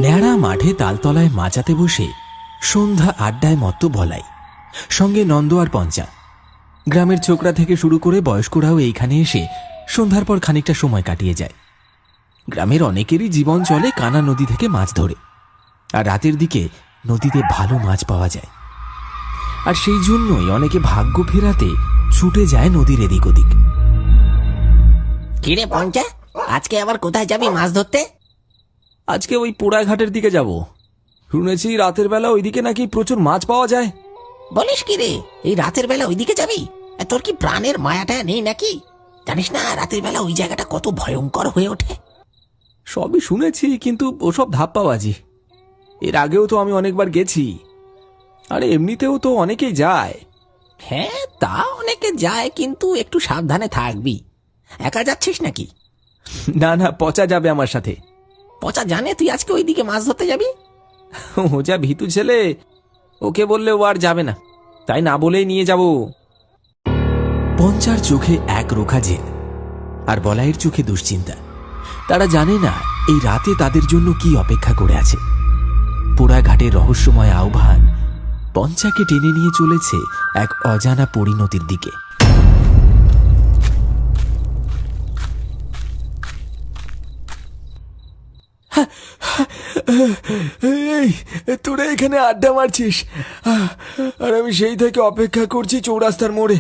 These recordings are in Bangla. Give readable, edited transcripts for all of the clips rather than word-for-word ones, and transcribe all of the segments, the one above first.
ন্যাড়া মাঠে তালতলায় মাচাতে বসে সন্ধ্যা আড্ডায় মত্ত বলাই, সঙ্গে নন্দ আর পঞ্চা। গ্রামের ছোকরা থেকে শুরু করে বয়স্করাও এইখানে এসে সন্ধ্যার পর খানিকটা সময় কাটিয়ে যায়। গ্রামের অনেকেরই জীবন চলে কানা নদী থেকে মাছ ধরে, আর রাতের দিকে নদীতে ভালো মাছ পাওয়া যায়। আর সেই জন্যই অনেকে ভাগ্য ফেরাতে ছুটে যায় নদীর এদিক ওদিক। কিরে পঞ্চা, আজকে আবার কোথায় যাবি মাছ ধরতে? আজকে ওই পোড়াঘাটের দিকে যাব। শুনেছি রাতের বেলা ওইদিকে নাকি প্রচুর মাছ পাওয়া যায়। বলিস কি রে, এই রাতের বেলা ওইদিকে যাবি? তোর কি প্রাণের মায়াটা নেই নাকি? জানিস না রাতের বেলা ওই জায়গাটা কত ভয়ঙ্কর হয়ে ওঠে? সবই শুনেছি, কিন্তু ওসব ধাপ্পাবাজি। এর আগেও তো আমি অনেকবার গেছি, আর এমনিতেও তো অনেকেই যায়। হ্যাঁ, তা অনেকে যায়, কিন্তু একটু সাবধানে থাকবি। একা যাচ্ছিস নাকি? না না, পচা যাবে আমার সাথে। পচা জানে তুই আজকে ওইদিকে মাছ ধরতে যাবি? ও যা ভীতু ছেলে, ওকে বললে ও আর যাবে না, তাই না বলেই নিয়ে যাব। পঞ্চার চোখে এক রোখা জেদ, আর বলাইয়ের চোখে দুশ্চিন্তা। তারা জানে না এই রাতে তাদের জন্য কি অপেক্ষা করে আছে। পোড়াঘাটের রহস্যময় আহ্বান পঞ্চাকে টেনে নিয়ে চলেছে এক অজানা পরিণতির দিকে। তোরা এখানে আড্ডা মারছিস, আর আমি সেই থেকে অপেক্ষা করছি চৌরাস্তার মোড়ে।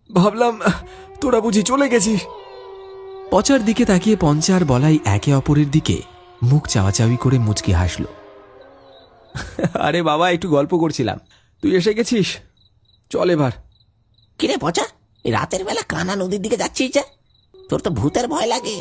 ভাবলাম তোরা বুঝি চলে গেছিস। পচার দিকে তাকিয়ে পঞ্চা আর বলাই একে অপরের দিকে মুখ চাওয়াচাওয়ি করে মুচকি হাসল। আরে বাবা, একটু গল্প করছিলাম, তুই এসে গেছিস, চল এবার। কিরে পচা, এই রাতের বেলা কানা নদীর দিকে যাচ্ছিস যে? তোর তো ভূতের ভয় লাগে।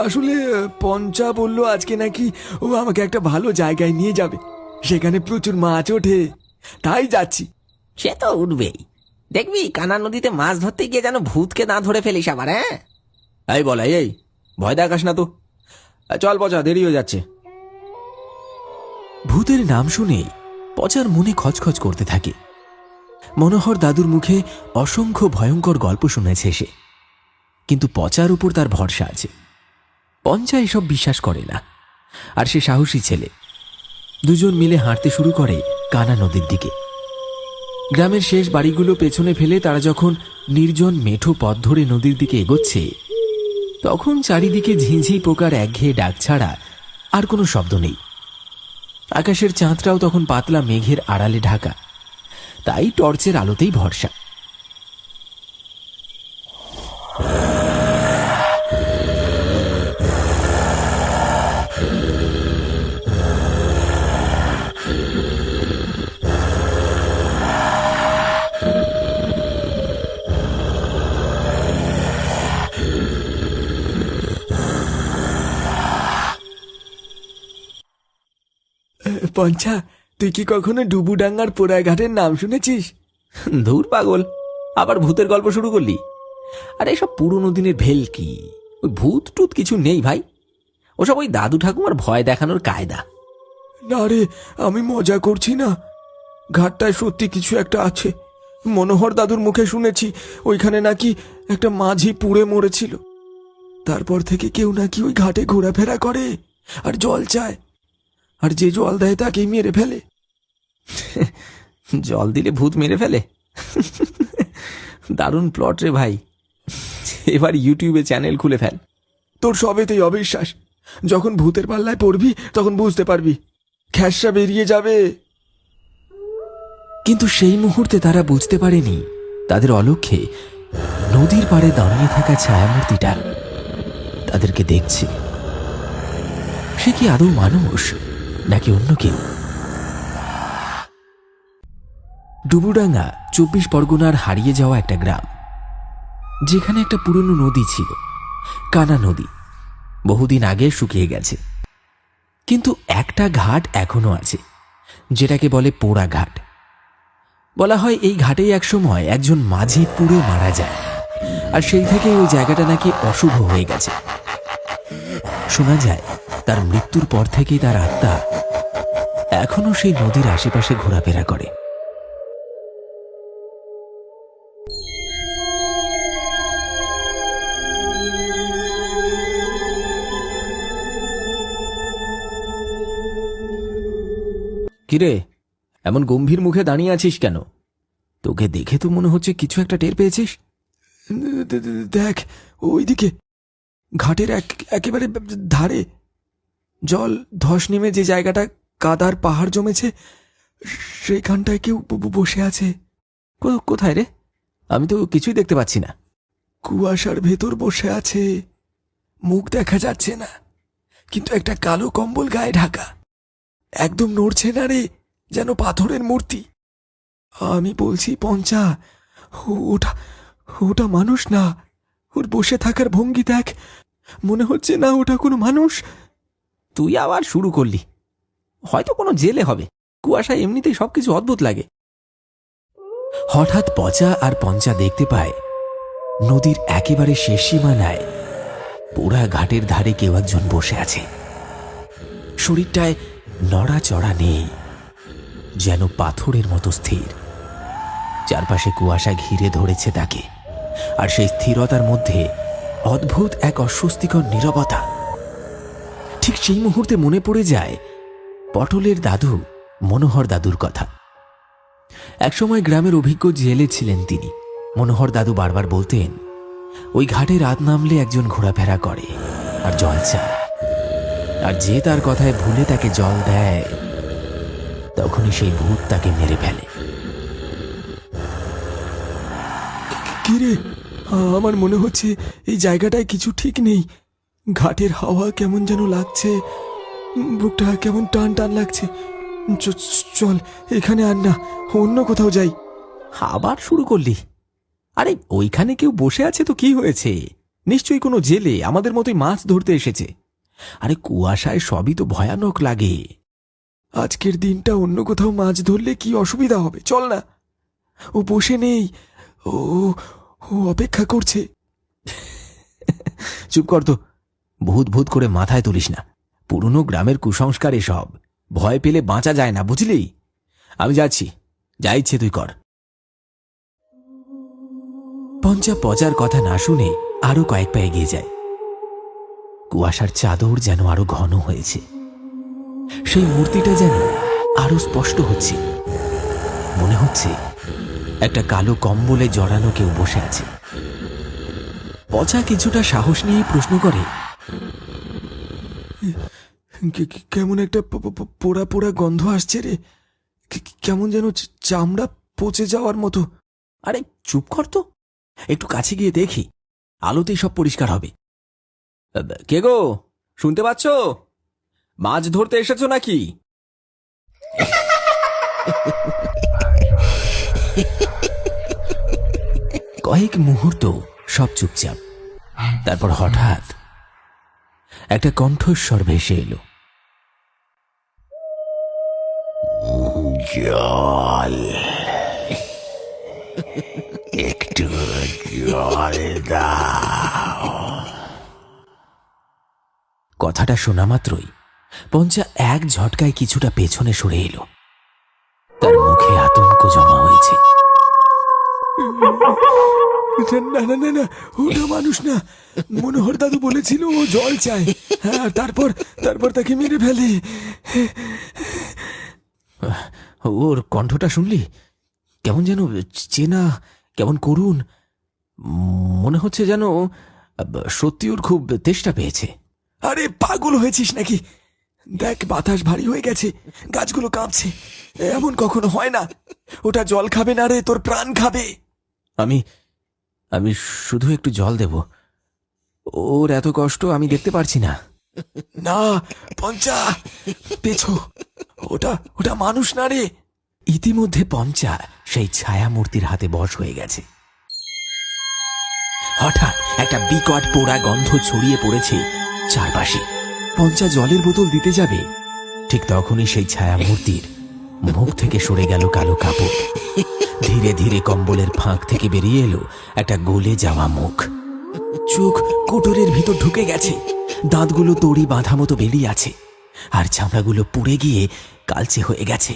আসলে পঞ্চা বললো আজকে নাকি ও আমাকে একটা ভালো জায়গায় নিয়ে যাবে, সেখানে প্রচুর মাছ ওঠে, তাই যাচ্ছি। সে তো উঠবেই, দেখবি কানা নদীতে মাছ ধরতে গিয়ে যেন ভূতকে না ধরে ফেলিস আবার। হ্যাঁ, এই বলাই, এই ভয় দেখাস না তো, চল পচা, দেরি হয়ে যাচ্ছে। ভূতের নাম শুনেই পচার মনে খচখচ করতে থাকে। মনোহর দাদুর মুখে অসংখ্য ভয়ঙ্কর গল্প শুনেছে সে, কিন্তু পচার উপর তার ভরসা আছে। পঞ্চা এসব বিশ্বাস করে না, আর সে সাহসী ছেলে। দুজন মিলে হাঁটতে শুরু করে কানা নদীর দিকে। গ্রামের শেষ বাড়িগুলো পেছনে ফেলে তারা যখন নির্জন মেঠো পথ ধরে নদীর দিকে এগোচ্ছে, তখন চারিদিকে ঝিঁঝি পোকার একঘেয়ে ডাক ছাড়া আর কোনো শব্দ নেই। আকাশের চাঁদটাও তখন পাতলা মেঘের আড়ালে ঢাকা, তাই টর্চের আলোতেই ভরসা। পঞ্চা, তুই কি কখনো ডুবুডাঙ্গার পোড়াঘাটের নাম শুনেছিস? ধুর পাগল, আবার ভূতের গল্প শুরু করলি? আর এসব পুরনো দিনের ভেলকি, ওই ভূত টুত কিছু নেই ভাই, ওসব ওই দাদু ঠাকুমার ভয় দেখানোর কায়দা। না রে, আমি মজা করছি না, ঘাটটায় সত্যি কিছু একটা আছে। মনোহর দাদুর মুখে শুনেছি ওইখানে নাকি একটা মাঝি পুড়ে মরেছিল। তারপর থেকে কেউ নাকি ওই ঘাটে ঘোরাফেরা করে আর জল চায়, আর যে জল দেয় তাকেই মেরে ফেলে। জল দিলে ভূত মেরে ফেলে? দারুণ প্লট রে ভাই, এবার ইউটিউবে চ্যানেল খুলে ফেল। তোর সবেতেই অবিশ্বাস, যখন ভূতের পাল্লায় পড়বি তখন বুঝতে পারবি, খ্যাসা বেরিয়ে যাবে। কিন্তু সেই মুহূর্তে তারা বুঝতে পারেনি তাদের অলক্ষ্যে নদীর পাড়ে দাঁড়িয়ে থাকা ছায়ামূর্তিটা তাদেরকে দেখছে। সে কি আদৌ মানুষ নাকি অন্য কেউ? ডুবুডাঙ্গা 24 পরগনার হারিয়ে যাওয়া একটা গ্রাম, যেখানে একটা পুরনো নদী ছিল, কানা নদী। বহুদিন আগে শুকিয়ে গেছে, কিন্তু একটা ঘাট এখনো আছে, যেটাকে বলে পোড়া ঘাট। বলা হয় এই ঘাটেই একসময় একজন মাঝি পুড়ে মারা যায়, আর সেই থেকে ওই জায়গাটা নাকি অশুভ হয়ে গেছে। শোনা যায় তার মৃত্যুর পর থেকেই তার আত্মা এখনো সেই নদীর আশেপাশে ঘোরাফেরা করে। কিরে, এমন গম্ভীর মুখে দাঁড়িয়ে আছিস কেন? তোকে দেখে তো মনে হচ্ছে কিছু একটা টের পেয়েছিস। দেখ ওইদিকে, ঘাটের একেবারে ধারে জল ধস নেমে যে জায়গাটা কাদার পাহাড় জমেছে, সেইখানটায় কেউ বসে আছে। কোথায় রে? আমি তো কিছুই দেখতে পাচ্ছি না। কুয়াশার ভেতর বসে আছে, মুখ দেখা যাচ্ছে না, কিন্তু একটা কালো কম্বল গায়ে ঢাকা, একদম নড়ছে না রে, যেন পাথরের মূর্তি। আমি বলছি পঞ্চা, ওটা ওটা মানুষ না। ওর বসে থাকার ভঙ্গি দেখ, মনে হচ্ছে না ওটা কোনো মানুষ। তুই আবার শুরু করলি। হয়তো কোনো জেলে হবে। কুয়াশায় এমনিতেই সবকিছু অদ্ভুত লাগে। হঠাৎ পচা আর পঞ্চা দেখতে পায় নদীর একেবারে শেষ সীমানায় পোড়া ঘাটের ধারে কেউ একজন বসে আছে। শরীরটায় নড়াচড়া নেই, যেন পাথরের মতো স্থির। চারপাশে কুয়াশা ঘিরে ধরেছে তাকে, আর সেই স্থিরতার মধ্যে অদ্ভুত এক অস্বস্তিকর নীরবতা। ঠিক সেই মুহূর্তে মনে পড়ে যায় পটলের দাদু মনোহর দাদুর কথা। একসময় গ্রামের অভিজ্ঞ জেলে ছিলেন তিনি। মনোহর দাদু বারবার বলতেন, ওই ঘাটে রাত নামলে একজন ঘোরাফেরা করে আর জল চায়, আর যে তার কথায় ভুলে তাকে জল দেয়, তখনই সেই ভূত তাকে মেরে ফেলে। কিরে, আমার মনে হচ্ছে এই জায়গাটায় কিছু ঠিক নেই। ঘাটের হাওয়া কেমন যেন লাগছে, বুকটা কেমন টান টান লাগছে। চল এখানে আর না, অন্য কোথাও যাই। আবার শুরু করলি? আরে ওইখানে কেউ বসে আছে তো কি হয়েছে? নিশ্চয়ই কোনো জেলে আমাদের মতোই মাছ ধরতে এসেছে। আরে কুয়াশায় সবই তো ভয়ানক লাগে। আজকের দিনটা অন্য কোথাও মাছ ধরলে কি অসুবিধা হবে? চল না। ও বসে নেই, ও ও অপেক্ষা করছে। চুপ কর তো, ভূত ভূত করে মাথায় তুলিস না। পুরনো গ্রামের কুসংস্কার এসব। ভয় পেলে বাঁচা যায় না, বুঝলি? আমি যাচ্ছি, যা ইচ্ছে তুই কর। পঞ্চা পচার কথা না শুনে আরো কয়েক পা এগিয়ে যায়। কুয়াশার চাদর যেন আরো ঘন হয়েছে, সেই মূর্তিটা যেন আরো স্পষ্ট হচ্ছে। মনে হচ্ছে একটা কালো কম্বলে জড়ানো কেউ বসে আছে। পচা কিছুটা সাহস নিয়ে প্রশ্ন করে, কেমন একটা পোড়া পোড়া গন্ধ আসছে রে, কেমন যেন চামড়া পচে যাওয়ার মতো। আরে চুপ কর তো, একটু কাছে গিয়ে দেখি, আলোতেই সব পরিষ্কার হবে। কে গো, শুনতে পাচ্ছ? মাছ ধরতে এসেছো নাকি? কয়েক মুহূর্ত সব চুপচাপ। তারপর হঠাৎ একটা কণ্ঠস্বর ভেসে এলো, জল, একটু জল দাও। কথাটা শোনা মাত্রই পঞ্চা এক ঝটকায় কিছুটা পেছনে সরে এলো। তার মুখে আতঙ্ক জমা হয়েছে। না না না না, ওটা মানুষ না। মনোহর দাদু বলেছিল ও জল চায়, হ্যাঁ, তারপর তারপর তাকে মেরে ফেলে। ওর কণ্ঠটা শুনলি? কেমন যেন চেনা, কেমন করুণ। মনে হচ্ছে যেন সত্যি ওর খুব তেষ্টা পেয়েছে। আরে পাগল হয়েছিস নাকি? দেখ, বাতাস ভারী হয়ে গেছে, গাছগুলো কাঁপছে। এমন কখনো হয় না। ওটা জল খাবে না রে, তোর প্রাণ খাবে। আমি আমি শুধু একটু জল দেব। ওর এত কষ্ট আমি দেখতে পারছি না। না পঞ্চা, পেছো, ওটা ওটা মানুষ না রে। ইতিমধ্যে পঞ্চা সেই ছায়া মূর্তির হাতে বশ হয়ে গেছে। হঠাৎ একটা বিকট পোড়া গন্ধ ছড়িয়ে পড়েছে চারপাশে। পঞ্চা জলের বোতল দিতে যাবে, ঠিক তখনই সেই ছায়া মূর্তির মুখ থেকে সরে গেল কালো কাপড়। ধীরে ধীরে কম্বলের ফাঁক থেকে বেরিয়ে এলো একটা গলে যাওয়া মুখ। চোখ কোটরের ভিতর ঢুকে গেছে, দাঁতগুলো দড়ি বাঁধা মতো বেরিয়ে আছে, আর চামড়াগুলো পুড়ে গিয়ে কালচে হয়ে গেছে।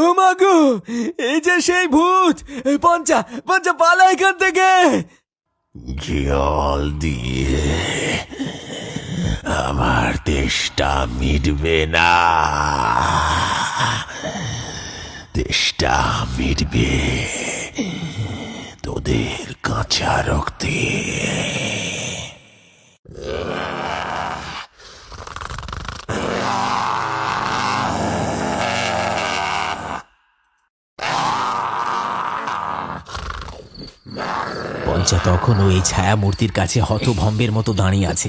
ও মাগো, এই যে সেই ভূত! পঞ্চা, পঞ্চা, পালা এখান থেকে! জল দিয়ে আমার তেষ্টা মিটবে না, তেষ্টা মিটবে তোদের কাঁচা রক্তে। পঞ্চা তখনও এই ছায়া মূর্তির কাছে হতভম্বের মতো দাঁড়িয়ে আছে।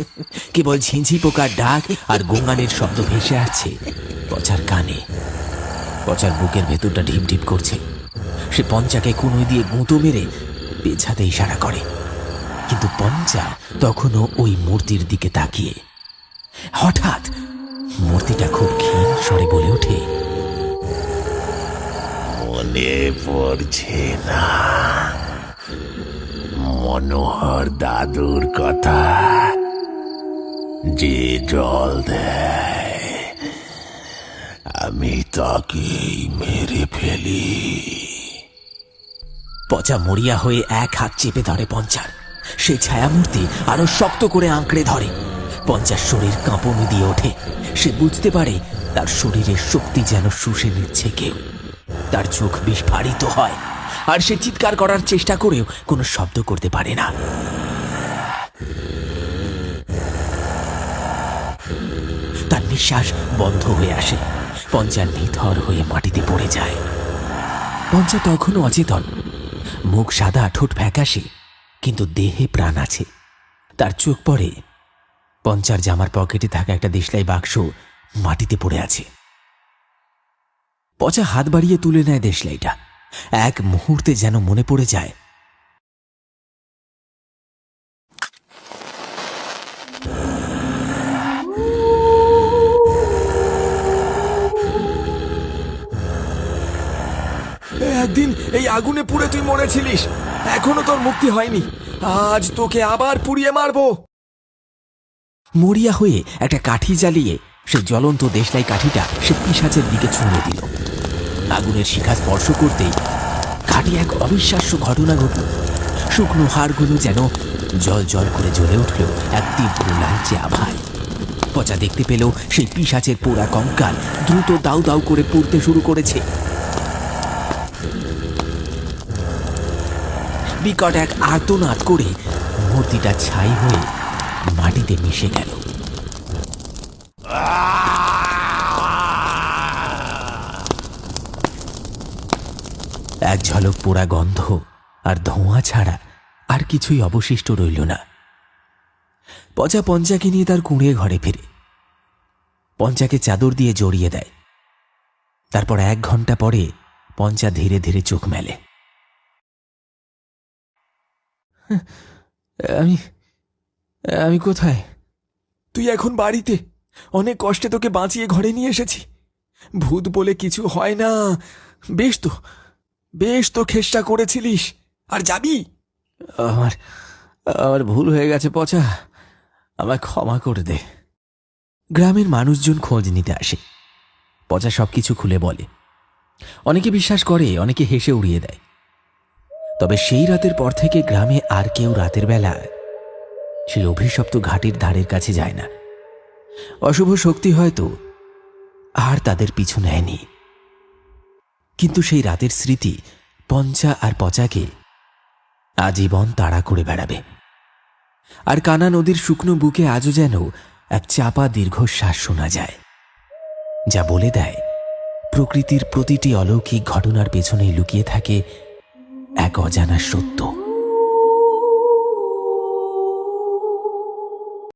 কেবল ঝিঁঝি পোকার ডাক আর গোঙানির শব্দ ভেসে আসছে পচার কানে। পচার বুকের ভেতরটা ঢিপ ঢিপ করছে। সে পঞ্চাকে কুনুই দিয়ে গুঁতো মেরে পেছাতে ইশারা করে, কিন্তু পঞ্চা তখনও ওই মূর্তির দিকে তাকিয়ে। হঠাৎ মূর্তিটা খুব ক্ষীণ স্বরে বলে ওঠে, মনে পড়ছে না মনোহর দাদুর কথা? যে জল দেয় আমি তাকেই মেরে ফেলি। পচা মরিয়া হয়ে এক হাত চেপে ধরে পঞ্চার। সে ছায়ামূর্তি আরো শক্ত করে আঁকড়ে ধরে। পঞ্চার শরীর কাঁপনি দিয়ে ওঠে। সে বুঝতে পারে তার শরীরের শক্তি যেন শুষে নিচ্ছে কেউ। তার চোখ বিস্ফারিত হয়, আর সে চিৎকার করার চেষ্টা করেও কোনো শব্দ করতে পারে না। তার নিঃশ্বাস বন্ধ হয়ে আসে। পঞ্চা নিথর হয়ে মাটিতে পড়ে যায়। পঞ্চা তখনও অচেতন। মুখ সাদা, ঠোঁট ফ্যাকাশে, কিন্তু দেহে প্রাণ আছে। তার চোখ পড়ে পঞ্চার জামার পকেটে থাকা একটা দেশলাই বাক্স মাটিতে পড়ে আছে। পচা হাত বাড়িয়ে তুলে নেয় দেশলাইটা। এক মুহূর্তে যেন মনে পড়ে যায় একদিন এই আগুনে পুড়ে তুই মরেছিলিস, এখনো তোর মুক্তি হয়নি। আজ তোকে আবার পুড়িয়ে মারবো। মরিয়া হয়ে একটা কাঠি জ্বালিয়ে সে জ্বলন্ত দেশলাই কাঠিটা সে পিশাচের দিকে ছুঁড়ে দিল। আগুনের শিখা স্পর্শ করতেই কাঠি এক অবিশ্বাস্য ঘটনা ঘটল। শুকনো হাড়গুলো যেন জল জল করে জ্বলে উঠল এক তীব্র লালচে আভায়। পচা দেখতে পেল সেই পিশাচের পোড়া কঙ্কাল দ্রুত দাউ দাউ করে পুড়তে শুরু করেছে। বিকট এক আর্তনাদ করে মূর্তিটা ছাই হয়ে মাটিতে মিশে গেল। এক ঝলক পোড়া গন্ধ আর ধোঁয়া ছাড়া আর কিছুই অবশিষ্ট রইল না। পচা পঞ্চাকে নিয়ে তার কুঁড়ে ঘরে ফিরে। পঞ্চাকে চাদর দিয়ে জড়িয়ে দেয়। তারপর 1 ঘন্টা পরে পঞ্চা ধীরে ধীরে চোখ মেলে। আমি আমি কোথায়? তুই এখন বাড়িতে। অনেক কষ্টে তোকে বাঁচিয়ে ঘরে নিয়ে এসেছি। ভূত বলে কিছু হয় না। বেশ তো চেষ্টা করেছিলিস। আর যাবি? আমার আমার ভুল হয়ে গেছে পচা, আমায় ক্ষমা করে দে। গ্রামের মানুষজন খোঁজ নিতে আসে। পচা সবকিছু খুলে বলে। অনেকে বিশ্বাস করে, অনেকে হেসে উড়িয়ে দেয়। তবে সেই রাতের পর থেকে গ্রামে আর কেউ রাতের বেলা সেই অভিশপ্ত ঘাটের ধারের কাছে যায় না। অশুভ শক্তি হয়তো আর তাদের পিছু নেয়নি, কিন্তু সেই রাতের স্মৃতি পঞ্চা আর পচাকে আজীবন তাড়া করে বেড়াবে। আর কানা নদীর শুকনো বুকে আজও যেন এক চাপা দীর্ঘশ্বাস শোনা যায়, যা বলে দেয় প্রকৃতির প্রতিটি অলৌকিক ঘটনার পেছনেই লুকিয়ে থাকে এক অজানা সত্য।